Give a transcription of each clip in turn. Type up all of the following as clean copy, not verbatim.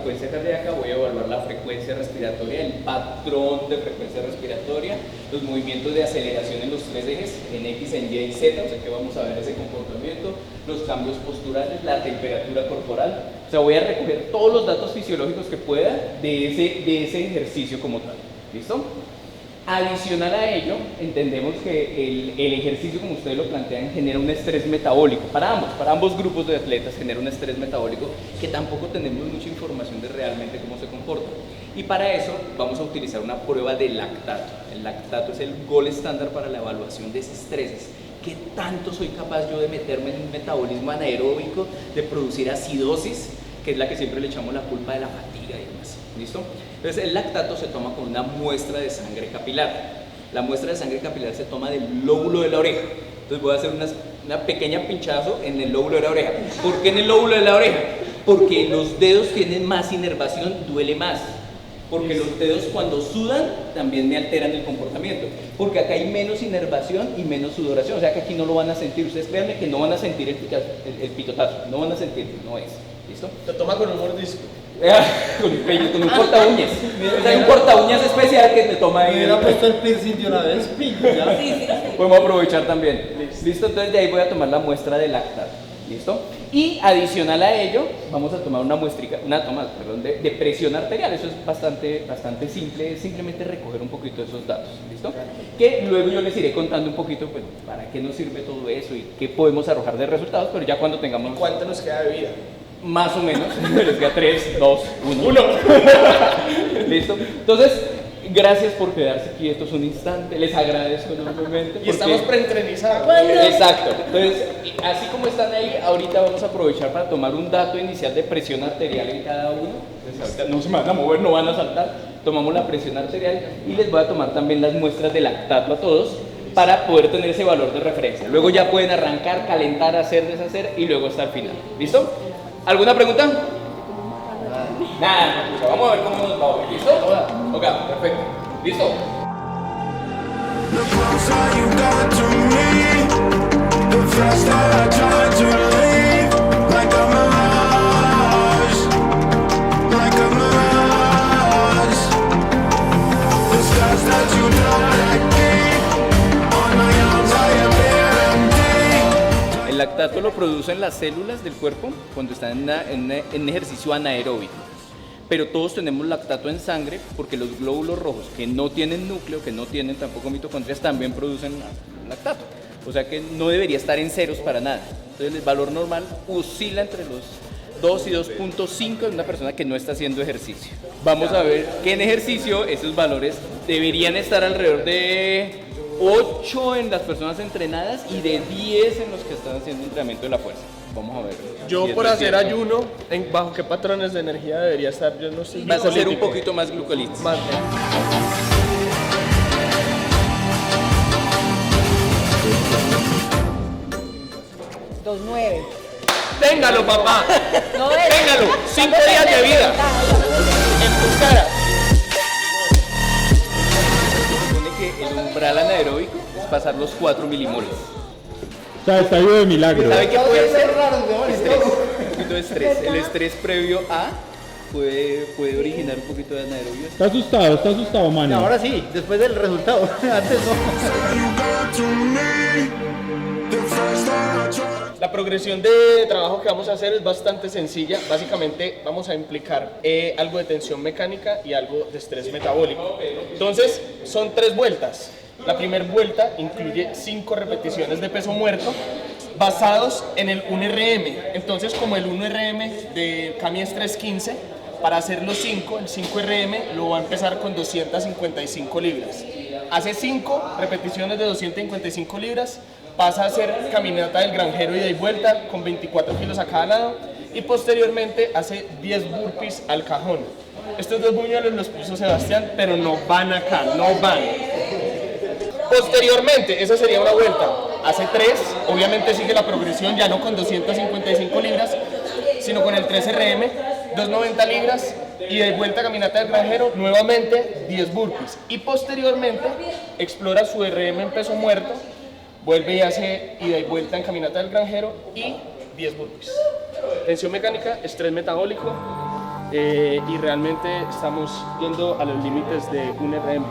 Frecuencia cardíaca, voy a evaluar la frecuencia respiratoria, el patrón de frecuencia respiratoria, los movimientos de aceleración en los tres ejes, en X, en Y y Z, o sea que vamos a ver ese comportamiento, los cambios posturales, la temperatura corporal, o sea voy a recoger todos los datos fisiológicos que pueda de ese ejercicio como tal, ¿listo? Adicional a ello, entendemos que el ejercicio, como ustedes lo plantean, genera un estrés metabólico para ambos grupos de atletas genera un estrés metabólico que tampoco tenemos mucha información de realmente cómo se comporta. Y para eso vamos a utilizar una prueba de lactato. El lactato es el gol estándar para la evaluación de esos estreses. ¿Qué tanto soy capaz yo de meterme en un metabolismo anaeróbico, de producir acidosis, que es la que siempre le echamos la culpa de la fatiga y demás? ¿Listo? Entonces el lactato se toma con una muestra de sangre capilar. La muestra de sangre capilar se toma del lóbulo de la oreja. Entonces voy a hacer una pequeña pinchazo en el lóbulo de la oreja. ¿Por qué en el lóbulo de la oreja? Porque los dedos tienen más inervación, duele más. Porque los dedos cuando sudan también me alteran el comportamiento. Porque acá hay menos inervación y menos sudoración. O sea que aquí no lo van a sentir. Ustedes créanme que no van a sentir el picotazo. No van a sentir, no es. ¿Listo? Te toma con un mordisco. Con un corta uñas. O sea, hay un corta uñas especial que te toma ahí. Me hubiera puesto el piercing de una vez, ya. Podemos aprovechar también. ¿Listo? Entonces de ahí voy a tomar la muestra de lactato. ¿Listo? Y adicional a ello, vamos a tomar una toma de presión arterial. Eso es bastante simple, es simplemente recoger un poquito de esos datos. ¿Listo? Que luego yo les iré contando un poquito, pues, para qué nos sirve todo eso y qué podemos arrojar de resultados, pero ya cuando tengamos... ¿Cuánto nos queda de vida? Más o menos, les queda 3, 2, 1. ¿Listo? Entonces, gracias por quedarse quietos un instante, les agradezco enormemente. Y estamos preentrenizados. Exacto. Entonces, así como están ahí, ahorita vamos a aprovechar para tomar un dato inicial de presión arterial en cada uno. Entonces, ahorita no se van a mover, no van a saltar. Tomamos la presión arterial y les voy a tomar también las muestras de lactato a todos para poder tener ese valor de referencia. Luego ya pueden arrancar, calentar, hacer, deshacer y luego hasta el final. ¿Listo? ¿Alguna pregunta? Nada, vamos a ver cómo nos va hoy. ¿Listo? Ok, perfecto. ¿Listo? El lactato lo producen las células del cuerpo cuando están en ejercicio anaeróbico. Pero todos tenemos lactato en sangre porque los glóbulos rojos que no tienen núcleo, que no tienen tampoco mitocondrias, también producen lactato. O sea que no debería estar en ceros para nada. Entonces el valor normal oscila entre los 2 y 2.5 en una persona que no está haciendo ejercicio. Vamos a ver que en ejercicio esos valores deberían estar alrededor de 8 en las personas entrenadas y de 10 en los que están haciendo entrenamiento de la fuerza. Vamos a ver. Yo por hacer ayuno, ¿bajo qué patrones de energía debería estar? Yo no sé. Vas a hacer un poquito más glucolítico. Más. 2.9. ¡Téngalo, papá! No, ¡Téngalo! 5 días de vida. En tu cara. Se supone que el umbral anaeróbico es pasar los 4 milimoles. O sea, está vivo de milagro. ¿Sabe qué puede ser? Estrés. Un poquito de estrés. El estrés previo a puede originar un poquito de anaerobio. Está asustado, mano. Ahora sí, después del resultado. Antes no. La progresión de trabajo que vamos a hacer es bastante sencilla. Básicamente vamos a implicar algo de tensión mecánica y algo de estrés metabólico. Entonces son 3 vueltas. La primera vuelta incluye 5 repeticiones de peso muerto basados en el 1RM. Entonces, como el 1RM de Kami es 315, para hacer los 5, el 5RM lo va a empezar con 255 libras. Hace 5 repeticiones de 255 libras, pasa a hacer caminata del granjero ida y vuelta con 24 kilos a cada lado y posteriormente hace 10 burpees al cajón. Estos 2 buñuelos los puso Sebastián, pero no van acá, no van. Posteriormente, esa sería una vuelta, hace 3, obviamente sigue la progresión, ya no con 255 libras, sino con el 3RM, 290 libras, y de vuelta caminata del granjero, nuevamente 10 burpees. Y posteriormente, explora su RM en peso muerto, vuelve y hace ida y vuelta en caminata del granjero y 10 burpees. Tensión mecánica, estrés metabólico, y realmente estamos yendo a los límites de un RM.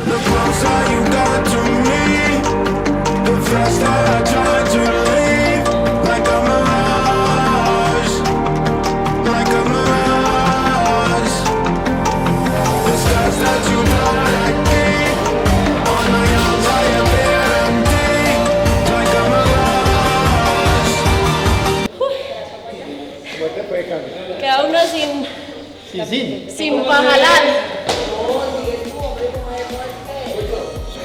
The closer you got to me, the faster I try to leave. Like a mirage, like a mirage. The scars that you don't let me, on my arms I appear empty. Like a mirage. Queda uno sin pa' jalar.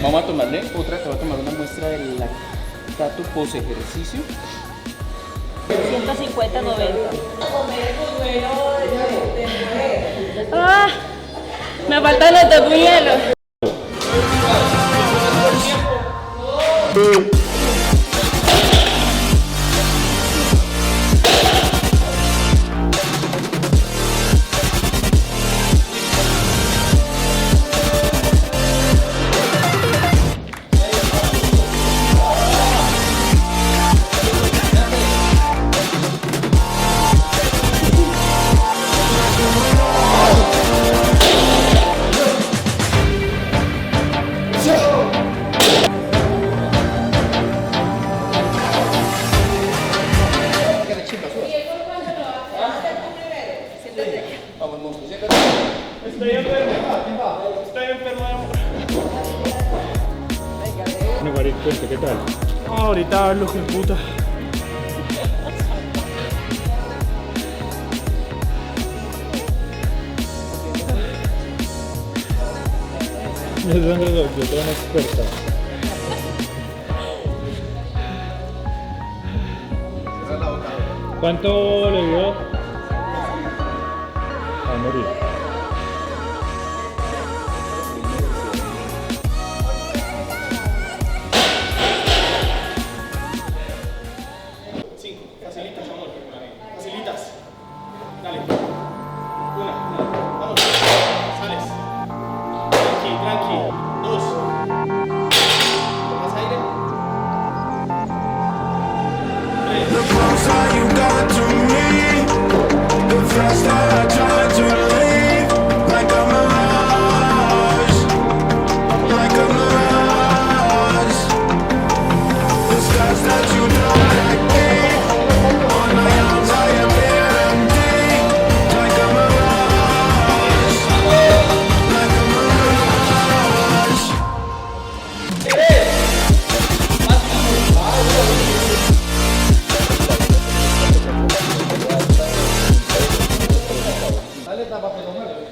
Vamos a tomarle otra, te voy a tomar una muestra del lactato post ejercicio. 150, 90. Ah, me faltan los dos hielos. Bueno, Farid, cuente, ¿qué tal? Ahorita hablo con puta. Yo soy una experta. ¿Cuánto le dio? A morir. Facilitas, amor. Facilitas. Dale. Una. Vamos. Sales. Tranqui. Dos. Tomas aire. Tres. The closer you got to me, the faster I try to leave. Like a mirage, like a mirage. The scars that you don't let me, on my arms I appear empty. Like a mirage, like a mirage.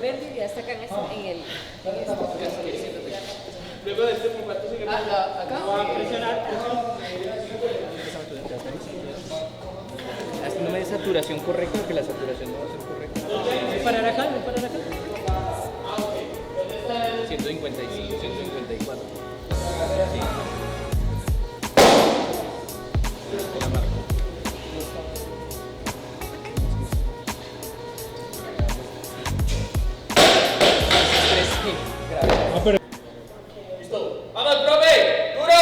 Verde ya está acá en el. Luego de este, ¿por cuánto sigue? Acá. Haciéndome de saturación correcta, porque la saturación no va a ser correcta. Parar acá. 155, 154. Ah, pero ¡Vamos, profe! ¡Duro!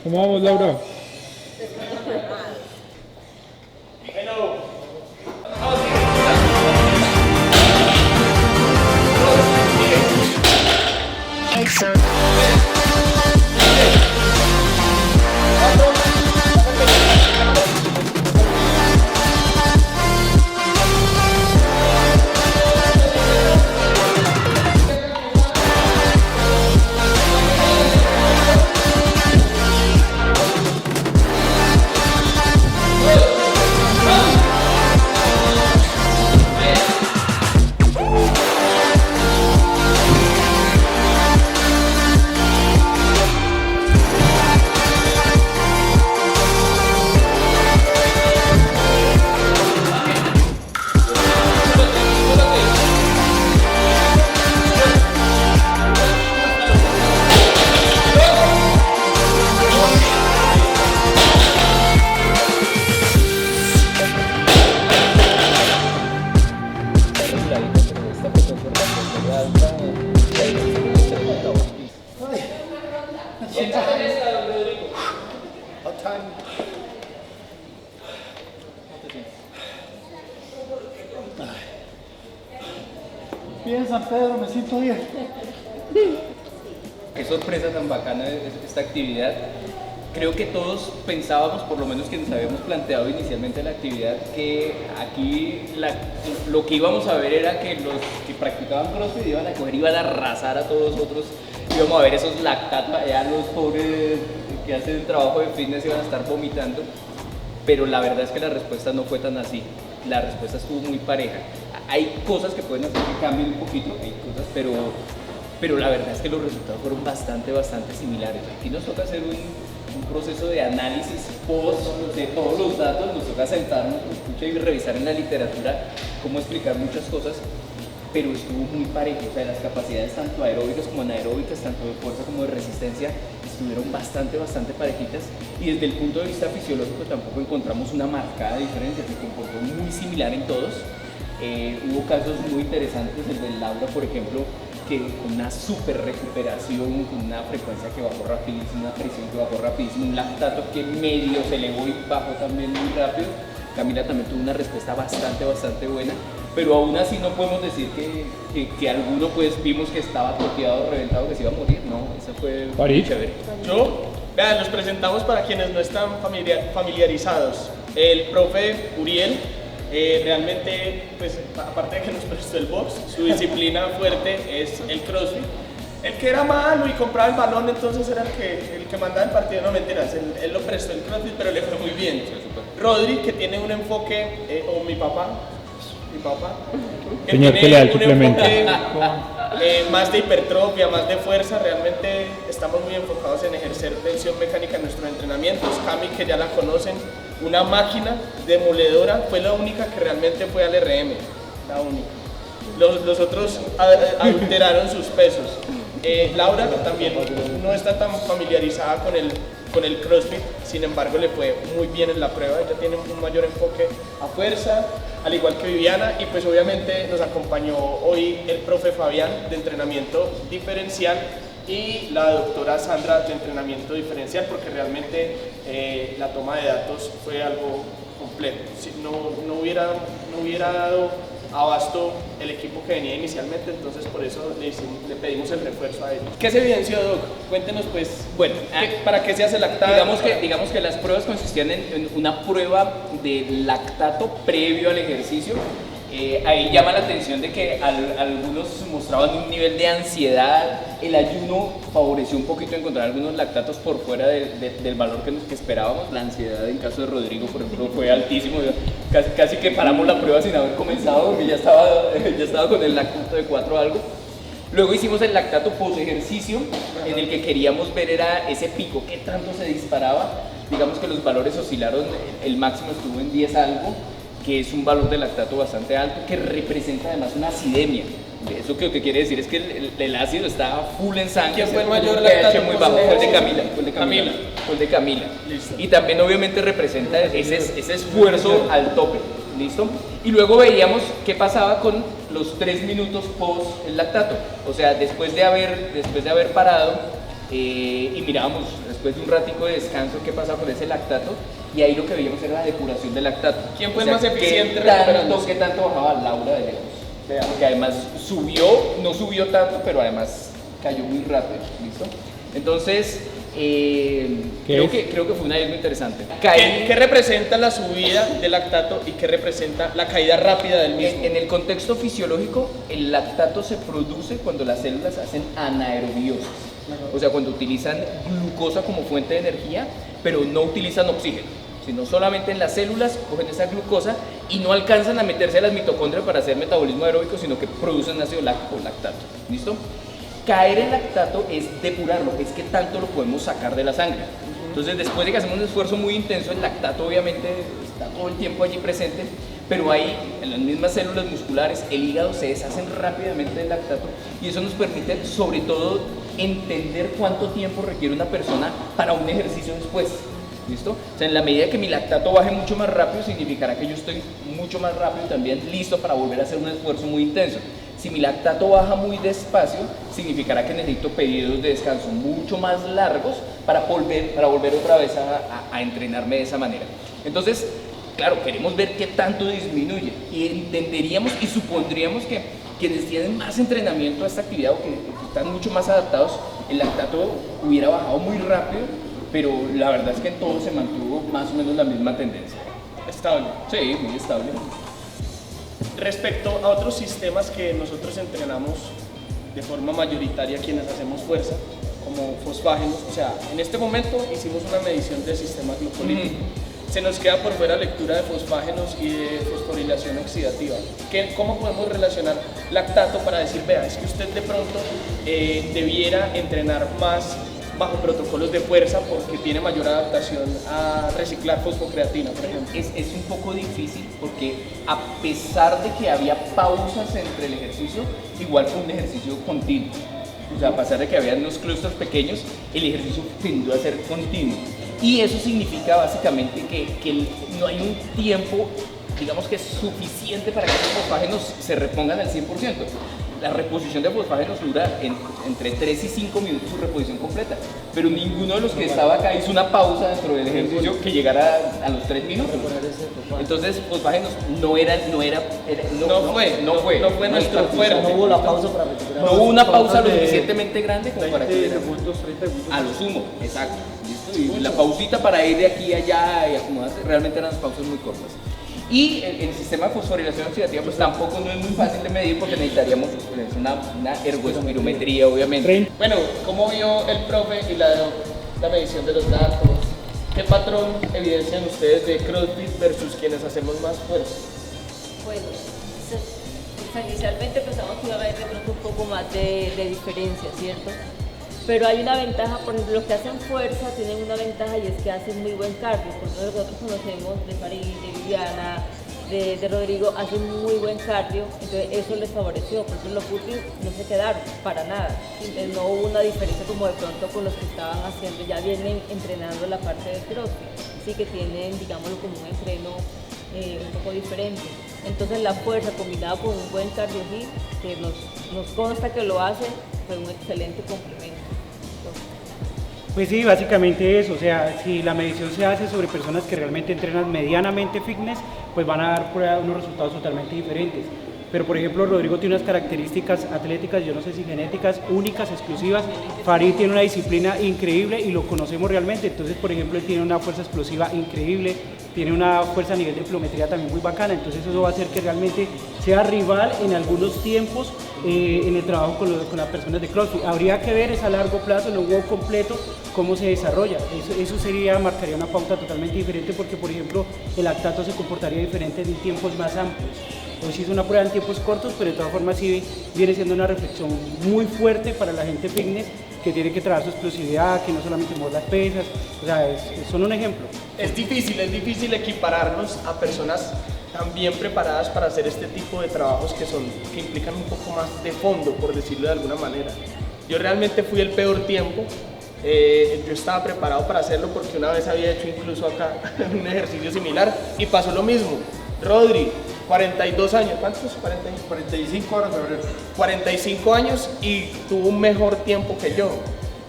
¿Cómo vamos, Laura? Bien, San Pedro, me siento bien. Qué sorpresa tan bacana esta actividad. Creo que todos pensábamos, por lo menos quienes habíamos planteado inicialmente la actividad, que aquí lo que íbamos a ver era que los que practicaban CrossFit iban a arrasar a todos nosotros, íbamos a ver esos lactatos allá, los pobres que hacen el trabajo de fitness iban a estar vomitando, pero la verdad es que la respuesta no fue tan así, la respuesta estuvo muy pareja. Hay cosas que pueden hacer que cambien un poquito, hay cosas, pero la verdad es que los resultados fueron bastante similares. Aquí nos toca hacer un proceso de análisis post de todos los datos, nos toca sentarnos, escuchar y revisar en la literatura cómo explicar muchas cosas, pero estuvo muy parejo, o sea, las capacidades tanto aeróbicas como anaeróbicas, tanto de fuerza como de resistencia, estuvieron bastante parejitas, y desde el punto de vista fisiológico tampoco encontramos una marcada diferencia, se comportó muy similar en todos. Hubo casos muy interesantes, el de Laura, por ejemplo, que con una super recuperación, con una frecuencia que bajó rapidísimo, una presión que bajó rapidísimo, un lactato que medio se elevó y bajó también muy rápido. Camila también tuvo una respuesta bastante buena, pero aún así no podemos decir que alguno pues vimos que estaba toteado, reventado, que se iba a morir. No, eso fue muy chévere. Vean, los presentamos para quienes no están familiarizados. El profe Uriel, realmente, pues aparte de que nos prestó el box, su disciplina fuerte es el CrossFit. El que era malo y compraba el balón, entonces era el que mandaba el partido. No, mentiras, él lo prestó el CrossFit, pero le fue muy bien. Rodri, que tiene un enfoque, o mi papá, que señor, tiene que le da el un suplemento. enfoque más de hipertrofia, más de fuerza. Realmente estamos muy enfocados en ejercer tensión mecánica en nuestros entrenamientos. Cami, que ya la conocen, una máquina demoledora, fue la única que realmente fue al RM, la única. Los otros adulteraron sus pesos. Laura, que también no está tan familiarizada con el CrossFit, sin embargo le fue muy bien en la prueba. Ella tiene un mayor enfoque a fuerza, al igual que Viviana, y pues obviamente nos acompañó hoy el profe Fabián de entrenamiento diferencial y la doctora Sandra de entrenamiento diferencial, porque realmente la toma de datos fue algo completo. Si no hubiera dado abasto el equipo que venía inicialmente, entonces por eso le pedimos el refuerzo a ellos. ¿Qué se evidenció, Doc? Cuéntenos pues, bueno, ¿para qué se hace lactato? Digamos que las pruebas consistían en una prueba de lactato previo al ejercicio. Ahí llama la atención de que algunos mostraban un nivel de ansiedad. El ayuno favoreció un poquito encontrar algunos lactatos por fuera del valor que esperábamos. La ansiedad en caso de Rodrigo, por ejemplo, fue altísimo. Casi que paramos la prueba sin haber comenzado porque ya estaba con el lactato de 4 algo. Luego hicimos el lactato post ejercicio, en el que queríamos ver era ese pico, qué tanto se disparaba. Digamos que los valores oscilaron, el máximo estuvo en 10 algo, que es un valor de lactato bastante alto, que representa además una acidemia. Eso que quiere decir es que el ácido está full en sangre. ¿Quién fue el mayor un lactato pH muy bajo? Fue el de Camila. Listo. Y también obviamente representa ese esfuerzo al tope. ¿Listo? Y luego veíamos qué pasaba con los 3 minutos post el lactato. O sea, después de haber parado, y mirábamos después de un ratico de descanso qué pasaba con ese lactato, y ahí lo que veíamos era la depuración del lactato. ¿Quién fue más eficiente ¿Qué tanto bajaba Laura de lejos? Porque además no subió tanto, pero además cayó muy rápido, ¿listo? Entonces, creo que fue un hallazgo interesante. ¿Qué representa la subida del lactato y qué representa la caída rápida del mismo? En el contexto fisiológico, el lactato se produce cuando las células hacen anaerobiosis, o sea, cuando utilizan glucosa como fuente de energía, pero no utilizan oxígeno, sino solamente en las células cogen esa glucosa y no alcanzan a meterse a las mitocondrias para hacer metabolismo aeróbico, sino que producen ácido láctico o lactato. ¿Listo? Caer en lactato es depurarlo, es que tanto lo podemos sacar de la sangre. Entonces, después de que hacemos un esfuerzo muy intenso, el lactato obviamente está todo el tiempo allí presente, pero ahí, en las mismas células musculares, el hígado se deshacen rápidamente del lactato, y eso nos permite, sobre todo, entender cuánto tiempo requiere una persona para un ejercicio después. ¿Listo? O sea, en la medida que mi lactato baje mucho más rápido, significará que yo estoy mucho más rápido también listo para volver a hacer un esfuerzo muy intenso. Si mi lactato baja muy despacio, significará que necesito periodos de descanso mucho más largos para volver otra vez a entrenarme de esa manera. Entonces, claro, queremos ver qué tanto disminuye, y entenderíamos y supondríamos que quienes tienen más entrenamiento a esta actividad o que están mucho más adaptados, el lactato hubiera bajado muy rápido, pero la verdad es que en todo se mantuvo más o menos la misma tendencia. Estable. Sí, muy estable. Respecto a otros sistemas que nosotros entrenamos de forma mayoritaria quienes hacemos fuerza, como fosfágenos, o sea, en este momento hicimos una medición del sistema glucolítico. Se nos queda por fuera lectura de fosfágenos y de fosforilación oxidativa. ¿Cómo podemos relacionar lactato para decir, vea, es que usted de pronto debiera entrenar más bajo protocolos de fuerza porque tiene mayor adaptación a reciclar fosfocreatina, por ejemplo? Es un poco difícil porque, a pesar de que había pausas entre el ejercicio, igual fue un ejercicio continuo. O sea, a pesar de que había unos clústeres pequeños, el ejercicio tendió a ser continuo. Y eso significa básicamente que no hay un tiempo, digamos, que es suficiente para que los fosfágenos se repongan al 100%. La reposición de fosfágenos dura entre 3 y 5 minutos su reposición completa, pero ninguno de los que estaba acá hizo una pausa dentro del ejercicio que llegara a los 3 minutos. Entonces, fosfágenos no fue nuestro fuerte. No hubo la pausa para recuperar. No hubo una pausa lo suficientemente grande como para que a lo sumo, exacto. ¿Listo? Y la pausita para ir de aquí a allá y acomodarse, realmente eran pausas muy cortas. Y el sistema de fosforilación oxidativa pues tampoco no es muy fácil de medir porque necesitaríamos una ergoespirometría, obviamente. Bueno, ¿cómo vio el profe y la medición de los datos? ¿Qué patrón evidencian ustedes de CrossFit versus quienes hacemos más fuerza? Bueno, inicialmente pensamos que iba a haber de pronto un poco más de diferencia, ¿cierto? Pero hay una ventaja, por ejemplo, los que hacen fuerza tienen una ventaja, y es que hacen muy buen cardio. Porque nosotros conocemos de Farid, de Viviana, de Rodrigo, hacen muy buen cardio, entonces eso les favoreció. Por ejemplo, los footing no se quedaron para nada. Entonces, no hubo una diferencia como de pronto con los que estaban haciendo, ya vienen entrenando la parte del CrossFit, sí que tienen, digámoslo, como un entreno un poco diferente. Entonces la fuerza combinada con un buen cardio hit, que nos consta que lo hace, fue un excelente complemento. Pues sí, básicamente eso, o sea, si la medición se hace sobre personas que realmente entrenan medianamente fitness, pues van a dar unos resultados totalmente diferentes. Pero por ejemplo, Rodrigo tiene unas características atléticas, yo no sé si genéticas, únicas, exclusivas. Farid tiene una disciplina increíble y lo conocemos realmente. Entonces, por ejemplo, él tiene una fuerza explosiva increíble, tiene una fuerza a nivel de pliometría también muy bacana. Entonces eso va a hacer que realmente sea rival en algunos tiempos en el trabajo con las personas de CrossFit. Habría que ver a largo plazo, en un juego completo, cómo se desarrolla. Eso marcaría una pauta totalmente diferente, porque por ejemplo el lactato se comportaría diferente en tiempos más amplios. Hoy sí es una prueba en tiempos cortos, pero de todas formas sí viene siendo una reflexión muy fuerte para la gente fitness, que tiene que trabajar su explosividad, que no solamente mover las pesas, o sea, son un ejemplo. Es difícil equipararnos a personas tan bien preparadas para hacer este tipo de trabajos que implican un poco más de fondo, por decirlo de alguna manera. Yo realmente fui el peor tiempo. Yo estaba preparado para hacerlo porque una vez había hecho incluso acá un ejercicio similar y pasó lo mismo. Rodri, 42 años, ¿cuántos? 45 ahora en febrero. 45 años y tuvo un mejor tiempo que yo.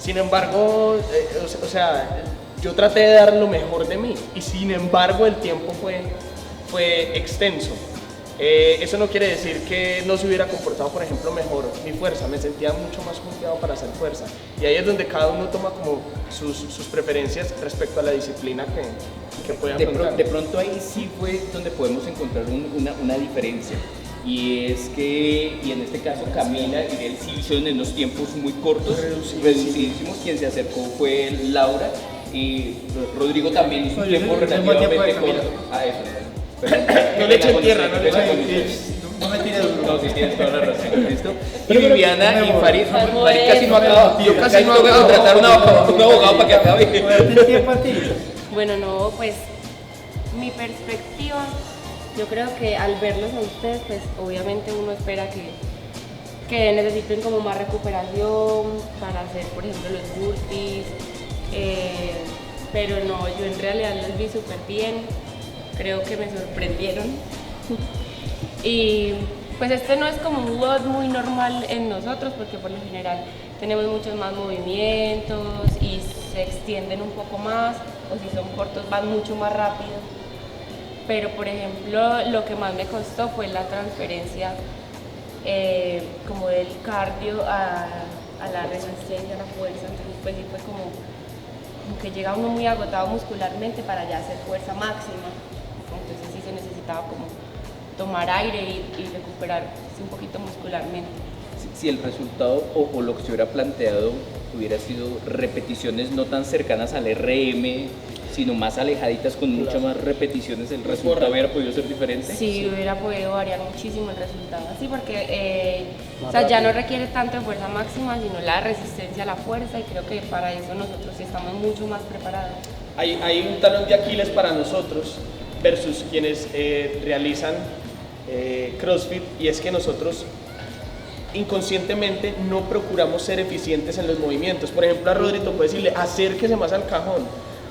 Sin embargo, o sea, yo traté de dar lo mejor de mí y sin embargo el tiempo fue extenso. Eso no quiere decir que no se hubiera comportado, por ejemplo, mejor mi fuerza. Me sentía mucho más confiado para hacer fuerza. Y ahí es donde cada uno toma como sus preferencias respecto a la disciplina que puede afrontar. De pronto ahí sí fue donde podemos encontrar una diferencia. Y es que, y en este caso Camila y él sí hicieron en unos tiempos muy cortos, reducidísimos. Quien se acercó fue Laura y Rodrigo también hizo un tiempo relativamente corto. Ah, eso. No le echen tierra, no le echen No me tire duro. No, sí tienes toda la razón, ¿listo? Y Viviana y Farid casi no acaba. Yo casi no tengo que acabo. contratar un abogado para que acabe. Darte tiempo a ti. Bueno, no, pues mi perspectiva, yo creo que al verlos a ustedes, pues obviamente uno espera que necesiten como más recuperación para hacer, por ejemplo, los burpees, pero no, yo en realidad los vi súper bien, creo que me sorprendieron. Y pues este no es como un WOD muy normal en nosotros, porque por lo general tenemos muchos más movimientos y se extienden un poco más, o si son cortos van mucho más rápido. Pero por ejemplo, lo que más me costó fue la transferencia como del cardio a la resistencia, a la fuerza. Entonces pues sí fue como que llega uno muy agotado muscularmente para ya hacer fuerza máxima. Entonces sí se necesitaba como tomar aire y recuperarse un poquito muscularmente. Si el resultado o lo que se hubiera planteado hubiera sido repeticiones no tan cercanas al RM, sino más alejaditas con muchas más repeticiones, ¿el resultado hubiera podido ser diferente? Sí, hubiera podido variar muchísimo el resultado, sí, porque o sea, ya no requiere tanto de fuerza máxima, sino la resistencia a la fuerza, y creo que para eso nosotros estamos mucho más preparados. Hay un talón de Aquiles para nosotros versus quienes realizan CrossFit, y es que nosotros inconscientemente no procuramos ser eficientes en los movimientos. Por ejemplo, a Rodrigo puede decirle, acérquese más al cajón.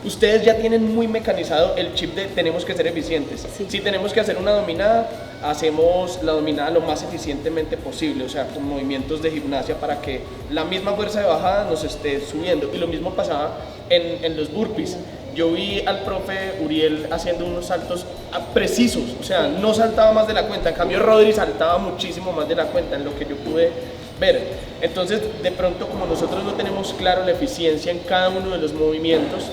Ustedes ya tienen muy mecanizado el chip de tenemos que ser eficientes. Sí. Si tenemos que hacer una dominada, hacemos la dominada lo más eficientemente posible, o sea, con movimientos de gimnasia para que la misma fuerza de bajada nos esté subiendo. Y lo mismo pasaba en los burpees. Yo vi al profe Uriel haciendo unos saltos precisos, o sea, no saltaba más de la cuenta. En cambio, Rodri saltaba muchísimo más de la cuenta, en lo que yo pude ver. Entonces, de pronto, como nosotros no tenemos claro la eficiencia en cada uno de los movimientos,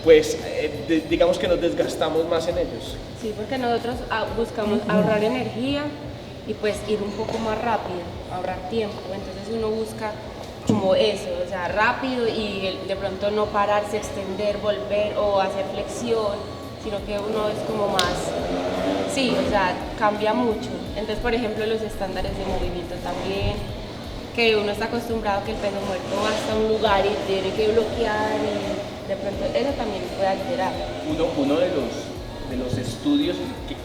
pues digamos que nos desgastamos más en ellos. Sí, porque nosotros buscamos ahorrar energía y pues ir un poco más rápido, ahorrar tiempo. Entonces uno busca como eso, o sea, rápido y de pronto no pararse, extender, volver o hacer flexión, sino que uno es como más, sí, o sea, cambia mucho. Entonces, por ejemplo, los estándares de movimiento también, que uno está acostumbrado que el peso muerto va hasta un lugar y tiene que bloquear y de pronto eso también puede alterar. Uno de los estudios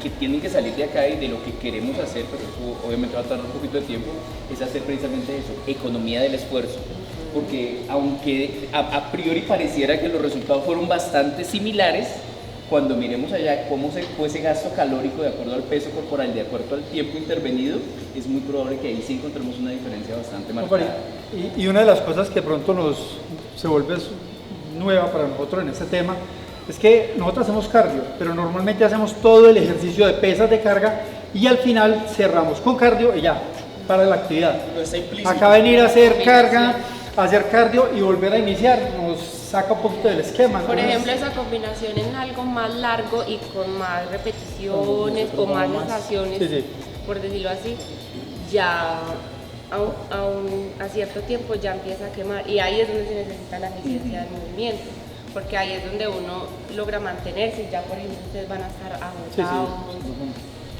que tienen que salir de acá y de lo que queremos hacer, pero eso obviamente va a tardar un poquito de tiempo, es hacer precisamente eso, economía del esfuerzo. Porque aunque a priori pareciera que los resultados fueron bastante similares, cuando miremos allá cómo fue ese gasto calórico de acuerdo al peso corporal, de acuerdo al tiempo intervenido, es muy probable que ahí sí encontremos una diferencia bastante marcada. Y una de las cosas que pronto se vuelve nueva para nosotros en este tema es que nosotros hacemos cardio, pero normalmente hacemos todo el ejercicio de pesas de carga y al final cerramos con cardio y ya, para la actividad. No está implícito. Acá venir a hacer carga, hacer cardio y volver a iniciar nos saca un poquito del esquema. Por Entonces, ejemplo, esa combinación en algo más largo y con más repeticiones o más sensaciones, sí. por decirlo así, ya a cierto tiempo ya empieza a quemar, y ahí es donde se necesita la eficiencia del movimiento, porque ahí es donde uno logra mantenerse y ya, por ejemplo, ustedes van a estar agotados.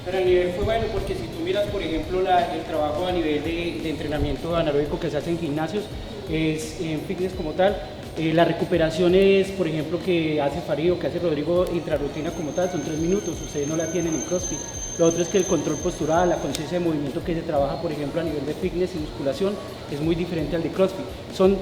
Pero a nivel fue bueno, porque si tú miras, por ejemplo, el trabajo a nivel de entrenamiento anaeróbico que se hace en gimnasios, es en fitness como tal, la recuperación es, por ejemplo, que hace Farid o que hace Rodrigo intrarrutina como tal, son 3 minutos, ustedes no la tienen en CrossFit. Lo otro es que el control postural, la conciencia de movimiento que se trabaja, por ejemplo, a nivel de fitness y musculación, es muy diferente al de CrossFit. Son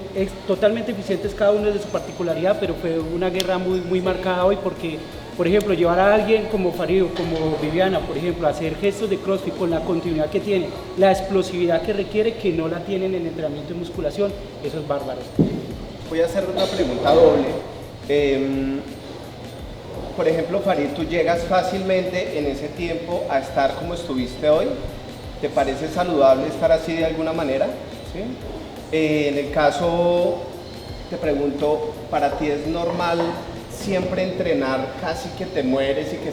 totalmente eficientes cada uno de su particularidad, pero fue una guerra muy marcada hoy porque, por ejemplo, llevar a alguien como Farid o como Viviana, por ejemplo, a hacer gestos de CrossFit con la continuidad que tiene, la explosividad que requiere, que no la tienen en entrenamiento de musculación, eso es bárbaro. voy a hacer una pregunta doble. Por ejemplo, Farid, ¿tú llegas fácilmente en ese tiempo a estar como estuviste hoy? ¿Te parece saludable estar así de alguna manera? ¿Sí? En el caso, te pregunto, ¿para ti es normal siempre entrenar casi que te mueres y que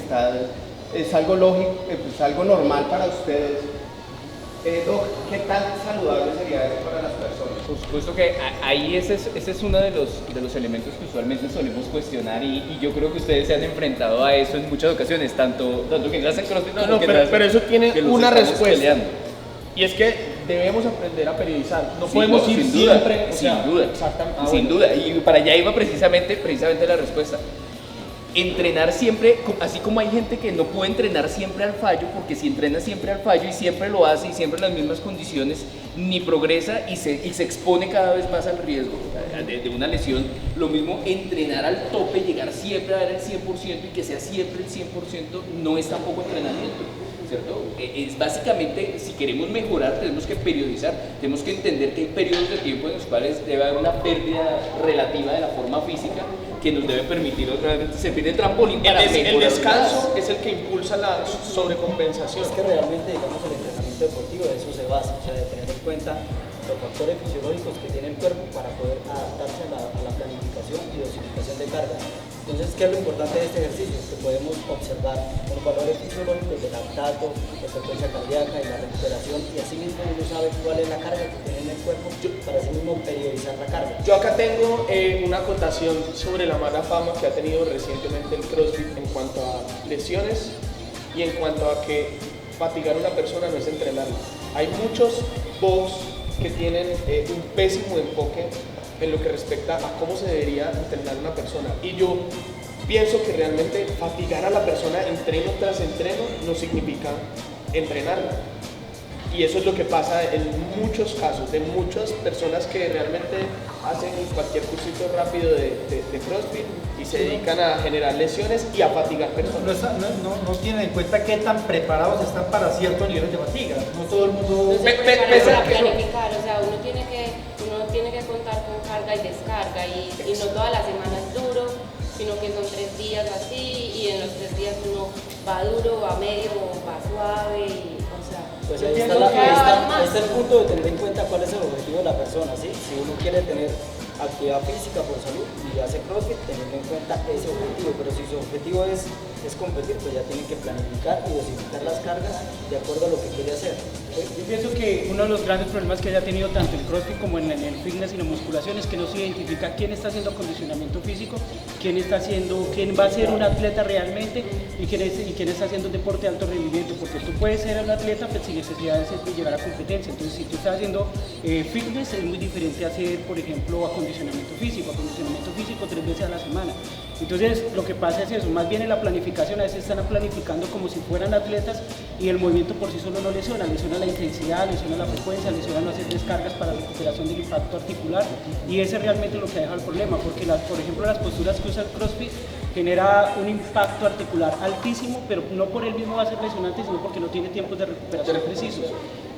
es algo lógico, es algo normal para ustedes? Doc, ¿qué tan saludable sería eso para las personas? Por supuesto que ahí ese es uno de los elementos que usualmente solemos cuestionar y yo creo que ustedes se han enfrentado a eso en muchas ocasiones, tanto que hacen CrossFit como que pero eso tiene que los una estamos respuesta. peleando. Y es que debemos aprender a periodizar. No Sí, podemos no, ir sin duda, siempre. o sea, sin duda, Exactamente. sin duda. Y para allá iba precisamente la respuesta. Entrenar siempre, así como hay gente que no puede entrenar siempre al fallo, porque si entrena siempre al fallo y siempre lo hace y siempre en las mismas condiciones, ni progresa y se expone cada vez más al riesgo de una lesión. Lo mismo, entrenar al tope, llegar siempre a dar el 100% y que sea siempre el 100%, no es tampoco entrenamiento, ¿cierto? Es básicamente, si queremos mejorar, tenemos que periodizar, tenemos que entender que hay periodos de tiempo en los cuales debe haber una pérdida relativa de la forma física que nos debe permitir realmente servir de trampolín para mejorar. El descanso es el que impulsa la sobrecompensación. Es que realmente, digamos, el entrenamiento deportivo de eso se basa, o sea, de tener en cuenta los factores fisiológicos que tiene el cuerpo para poder adaptarse a la planificación y dosificación de carga. Entonces, ¿qué es lo importante de este ejercicio? Que podemos observar los valores fisiológicos del lactato, la frecuencia cardíaca y la recuperación, y así mismo uno sabe cuál es la carga que tiene en el cuerpo para así mismo periodizar la carga. Yo acá tengo una acotación sobre la mala fama que ha tenido recientemente el CrossFit en cuanto a lesiones y en cuanto a que fatigar a una persona no es entrenarla. Hay muchos box que tienen un pésimo enfoque en lo que respecta a cómo se debería entrenar una persona. Y yo pienso que realmente fatigar a la persona entreno tras entreno no significa entrenarla. Y eso es lo que pasa en muchos casos, de muchas personas que realmente hacen cualquier cursito rápido de CrossFit y se dedican a generar lesiones y a fatigar personas. No tienen en cuenta qué tan preparados están para ciertos niveles de fatiga. No todo el mundo... Para planificar, o sea, uno tiene que contar con carga y descarga y no toda la semana es duro, sino que son 3 días así y en los 3 días uno va duro, va medio, va suave y, o sea... Pues ahí está el punto de tener en cuenta cuál es el objetivo de la persona, ¿sí? Si uno quiere tener actividad física por salud y hace CrossFit, teniendo en cuenta ese objetivo, pero si su objetivo es competir, pues ya tienen que planificar y dosificar las cargas de acuerdo a lo que quiere hacer. Yo pienso que uno de los grandes problemas que haya tenido tanto el CrossFit como en el fitness y la musculación es que no se identifica quién está haciendo acondicionamiento físico, quién va a ser un atleta realmente y quién está haciendo un deporte de alto rendimiento, porque tú puedes ser un atleta pues, sin necesidad de llegar a competencia. Entonces, si tú estás haciendo fitness, es muy diferente a hacer, por ejemplo, acondicionamiento físico 3 veces a la semana. Entonces, lo que pasa es eso, más bien en la planificación, a veces están planificando como si fueran atletas y el movimiento por sí solo no lesiona la intensidad, lesiona la frecuencia, lesiona no hacer descargas para recuperación del impacto articular, y ese es realmente lo que deja el problema, porque por ejemplo las posturas que usa el CrossFit genera un impacto articular altísimo, pero no por él mismo va a ser lesionante, sino porque no tiene tiempos de recuperación precisos.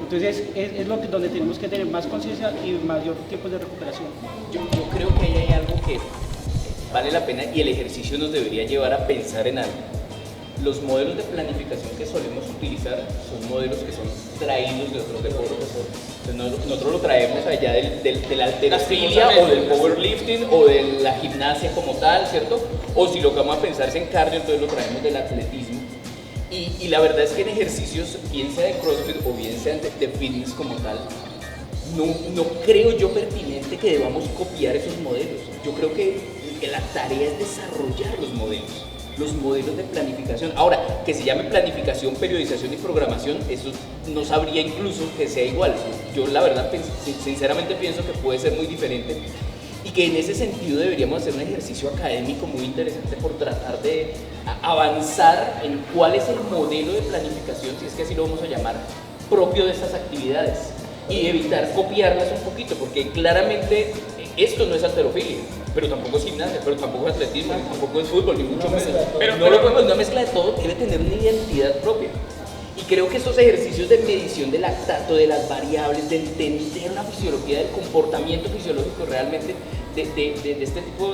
Entonces es donde tenemos que tener más conciencia y mayor tiempos de recuperación. Yo creo que ahí hay algo que vale la pena y el ejercicio nos debería llevar a pensar en algo. Los modelos de planificación que solemos utilizar son modelos que son traídos de otros deportes. Entonces nosotros lo traemos allá de la halterofilia o del powerlifting o de la gimnasia como tal, ¿cierto? O si lo que vamos a pensar es en cardio, entonces lo traemos del atletismo. Y la verdad es que en ejercicios, bien sea de CrossFit o bien sea de fitness como tal, no creo yo pertinente que debamos copiar esos modelos. Yo creo que la tarea es desarrollar los modelos de planificación. Ahora, que se llame planificación, periodización y programación, eso no sabría incluso que sea igual. Yo la verdad, sinceramente pienso que puede ser muy diferente y que en ese sentido deberíamos hacer un ejercicio académico muy interesante por tratar de avanzar en cuál es el modelo de planificación, si es que así lo vamos a llamar, propio de estas actividades y evitar copiarlas un poquito, porque claramente esto no es halterofilia, pero tampoco es gimnasia, pero tampoco es atletismo, tampoco es fútbol, ni mucho menos. Pero no lo podemos, una mezcla de todo debe tener una identidad propia. Y creo que estos ejercicios de medición del lactato, de las variables, de entender la fisiología del comportamiento fisiológico realmente de este tipo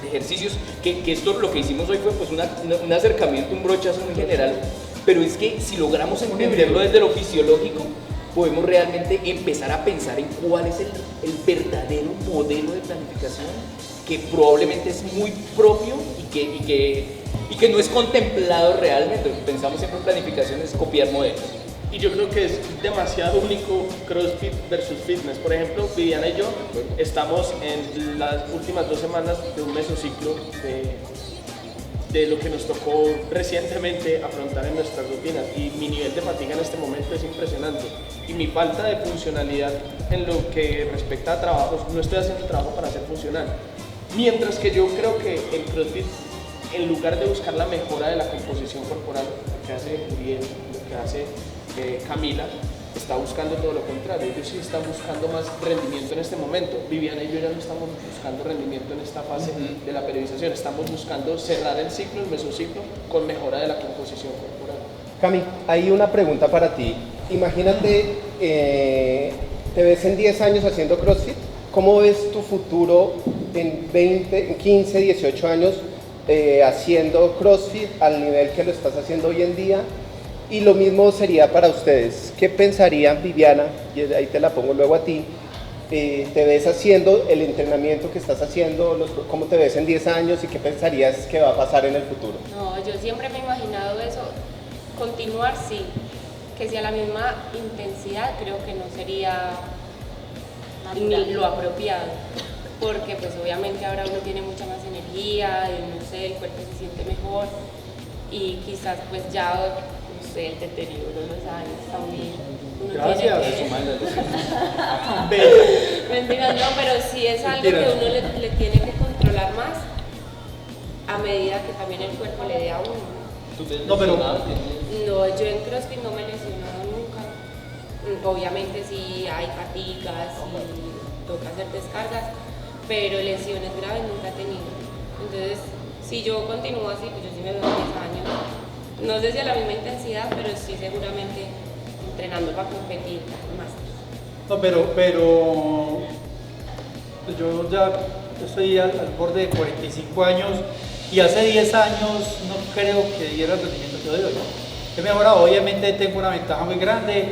de ejercicios, que esto lo que hicimos hoy fue pues un acercamiento, un brochazo muy general, pero es que si logramos entenderlo desde lo fisiológico, podemos realmente empezar a pensar en cuál es el verdadero modelo de planificación que probablemente es muy propio y que no es contemplado realmente. Pensamos siempre en planificación, es copiar modelos. Y yo creo que es demasiado único CrossFit versus fitness. Por ejemplo, Viviana y yo estamos en las últimas 2 semanas de un mesociclo de lo que nos tocó recientemente afrontar en nuestras rutinas, y mi nivel de fatiga en este momento es impresionante, y mi falta de funcionalidad en lo que respecta a trabajos, no estoy haciendo trabajo para ser funcional. Mientras que yo creo que el CrossFit, en lugar de buscar la mejora de la composición corporal, lo que hace Uriel, lo que hace Camila, está buscando todo lo contrario. Ellos sí están buscando más rendimiento en este momento. Viviana y yo ya no estamos buscando rendimiento en esta fase de la periodización, estamos buscando cerrar el ciclo, el mesociclo, con mejora de la composición corporal. Cami, hay una pregunta para ti. Imagínate, te ves en 10 años haciendo CrossFit. ¿Cómo ves tu futuro en 15, 18 años haciendo CrossFit al nivel que lo estás haciendo hoy en día? Y lo mismo sería para ustedes. ¿Qué pensarían, Viviana? Y ahí te la pongo luego a ti. ¿Te ves haciendo el entrenamiento que estás haciendo? ¿Cómo te ves en 10 años y qué pensarías que va a pasar en el futuro? No, yo siempre me he imaginado eso. Continuar, sí. Que sea la misma intensidad, creo que no sería ni lo apropiado. Porque pues obviamente ahora uno tiene mucha más energía, y no sé, el cuerpo se siente mejor. Y quizás pues ya, no sé, el deterioro, los años también. Gracias. Mentiras, no, pero sí es algo que uno le tiene que controlar más a medida que también el cuerpo le dé a uno. No, pero No, yo en CrossFit no me he lesionado nunca. Obviamente sí hay fatigas y toca hacer descargas, pero lesiones graves nunca he tenido. Entonces, si yo continúo así, pues yo sí me veo 10 años. No sé si a la misma intensidad, pero sí seguramente entrenando para competir más. no, pero yo ya estoy al borde de 45 años y hace 10 años no creo que diera el rendimiento que doy hoy. He mejorado, obviamente tengo una ventaja muy grande,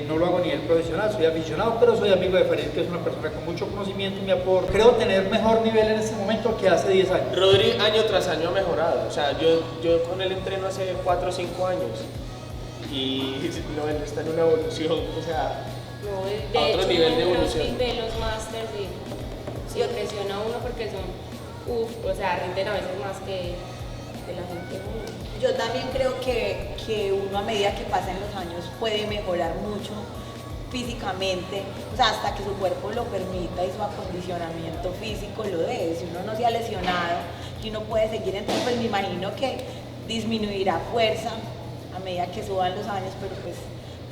no lo hago a nivel profesional, soy aficionado, pero soy amigo de Farid, que es una persona con mucho conocimiento y me aporta. Creo tener mejor nivel en este momento que hace 10 años. Rodri año tras año ha mejorado. O sea, yo con él entreno hace 4 o 5 años y no, él está en una evolución, o sea, No, a otro nivel de evolución. CrossFit ve los masters y se impresiona a uno porque son, o sea, rinden a veces más que la gente joven. Yo también creo que uno a medida que pasan los años puede mejorar mucho físicamente, o sea, hasta que su cuerpo lo permita y su acondicionamiento físico lo dé. Si uno no se ha lesionado y uno puede seguir, entonces pues me imagino que disminuirá fuerza a medida que suban los años, pero pues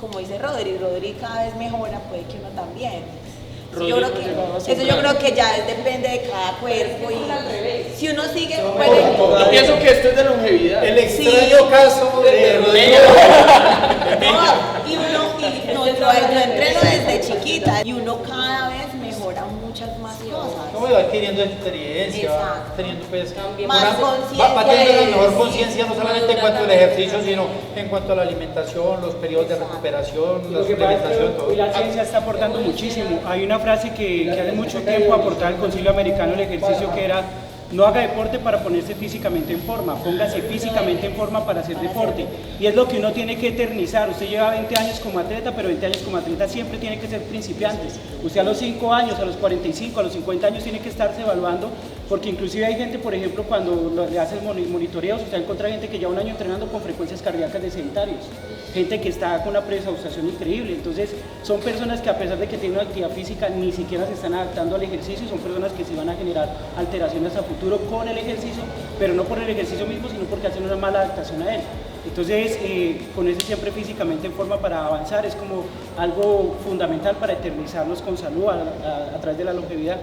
como dice Rodri cada vez mejora, puede que uno también. Yo creo que ya depende de cada cuerpo y si uno sigue Yo pienso que esto es de longevidad. El extraño caso de Rodrigo. yo entreno desde chiquita y uno cada vez mejora muchas más cosas. ¿Cómo va adquiriendo experiencia? Exacto. Teniendo pues, Más conciencia va teniendo de la mejor ejercicio. conciencia no solamente en cuanto al ejercicio, sino en cuanto a la alimentación, los periodos de recuperación, la Lo que pasa es suplementación, que todo. hoy la ciencia está aportando muchísimo. Hay una frase que hace mucho tiempo aportaba el Concilio Americano del Ejercicio, que era: no haga deporte para ponerse físicamente en forma, póngase físicamente en forma para hacer deporte. Y es lo que uno tiene que eternizar. Usted lleva 20 años como atleta, pero 20 años como atleta siempre tiene que ser principiantes. Usted a los 5 años, a los 45, a los 50 años tiene que estarse evaluando, porque inclusive hay gente, por ejemplo, cuando le hace el monitoreo, usted encuentra gente que lleva un año entrenando con frecuencias cardíacas de sedentarios, gente que está con una preexhaustación increíble. Entonces son personas que, a pesar de que tienen una actividad física, ni siquiera se están adaptando al ejercicio, y son personas que sí van a generar alteraciones a futuro con el ejercicio, pero no por el ejercicio mismo, sino porque hacen una mala adaptación a él. Entonces, ponerse siempre físicamente en forma para avanzar es como algo fundamental para eternizarnos con salud a través de la longevidad.